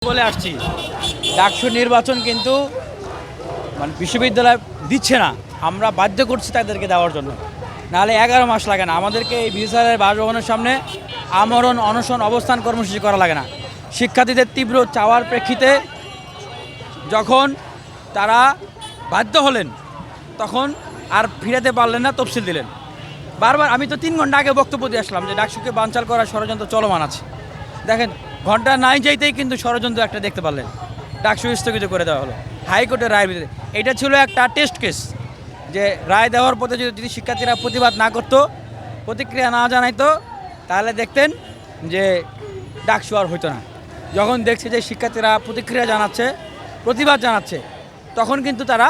বলে আসছি ডাকসু নির্বাচন কিন্তু মানে বিশ্ববিদ্যালয় দিচ্ছে না, আমরা বাধ্য করছি তাদেরকে দেওয়ার জন্য। নাহলে 11 মাস লাগে না আমাদেরকে এই বিশ্ববিদ্যালয়ের বাসভবনের সামনে আমরণ অনশন অবস্থান কর্মসূচি করা লাগে না। শিক্ষার্থীদের তীব্র চাওয়ার প্রেক্ষিতে যখন তারা বাধ্য হলেন তখন আর ফিরাতে পারলেন না, তফসিল দিলেন। বারবার আমি তো 3 ঘন্টা আগে বক্তব্য দিয়ে আসলাম যে ডাকসুকে বানচাল করার ষড়যন্ত্র চলমান আছে। দেখেন ঘন্টা নাই যাইতেই কিন্তু ষড়যন্ত্র একটা দেখতে পারলেন, ডাকসু স্থগিত করে দেওয়া হলো হাইকোর্টের রায়ের ভিতরে। এটা ছিল একটা টেস্ট কেস, যে রায় দেওয়ার পথে যদি শিক্ষার্থীরা প্রতিবাদ না করতো, প্রতিক্রিয়া না জানাইতো, তাহলে দেখতেন যে ডাকসু আর হইতো না। যখন দেখছে যে শিক্ষার্থীরা প্রতিক্রিয়া জানাচ্ছে, প্রতিবাদ জানাচ্ছে, তখন কিন্তু তারা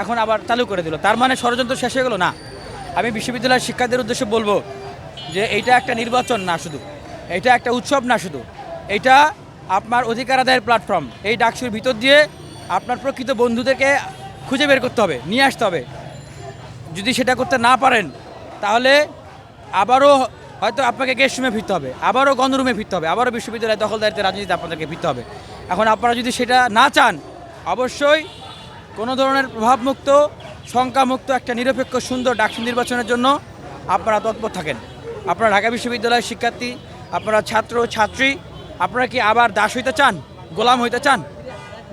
এখন আবার চালু করে দিল। তার মানে ষড়যন্ত্র শেষ হয়ে গেল না। আমি বিশ্ববিদ্যালয়ের শিক্ষার্থীদের উদ্দেশ্যে বলবো যে এইটা একটা নির্বাচন না শুধু, এটা একটা উৎসব না শুধু, এটা আপনার অধিকার আদায়ের প্ল্যাটফর্ম। এই ডাকসুর ভিতর দিয়ে আপনার প্রকৃত বন্ধুদেরকে খুঁজে বের করতে হবে, নিয়ে আসতে হবে। যদি সেটা করতে না পারেন তাহলে আবারও হয়তো আপনাকে গেস্ট রুমে ফিরতে হবে, আবারও গণরুমে ফিরতে হবে, আবারও বিশ্ববিদ্যালয় দখলদারিত্বের রাজনীতিতে আপনাদেরকে ফিরতে হবে। এখন আপনারা যদি সেটা না চান, অবশ্যই কোনো ধরনের প্রভাবমুক্ত, শঙ্কামুক্ত একটা নিরপেক্ষ সুন্দর ডাকসু নির্বাচনের জন্য আপনারা তৎপর থাকেন। আপনারা ঢাকা বিশ্ববিদ্যালয়ের শিক্ষার্থী, আপনারা ছাত্র ছাত্রী, আপনারা কি আবার দাস হইতে চান, গোলাম হইতে চান?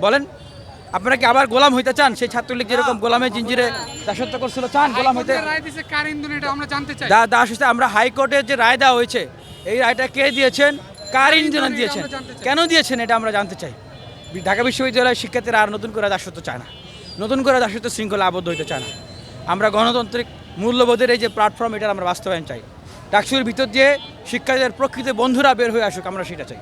বলেন, আপনারা কি আবার গোলাম হইতে চান? সেই ছাত্রলীগ যেরকম গোলামের জিঞ্জিরে দাসত্ব করছিল, চান গোলাম হইতে? দাস হইতে আমরা হাইকোর্টের যে রায় দেওয়া হয়েছে, এই রায়টা কে দিয়েছেন, কার ইন্ধনে দিয়েছেন, কেন দিয়েছেন, এটা আমরা জানতে চাই। ঢাকা বিশ্ববিদ্যালয়ের শিক্ষার্থীরা আর নতুন করে দাসত্ব চায় না, নতুন করে দাসত্ব শৃঙ্খলা আবদ্ধ হইতে চায় না। আমরা গণতান্ত্রিক মূল্যবোধের এই যে প্ল্যাটফর্ম, এটার আমরা বাস্তবায়ন চাই। ডাকসুর ভিতর দিয়ে শিক্ষার্থীদের প্রকৃত বন্ধুরা বের হয়ে আসুক, আমরা সেটা চাই।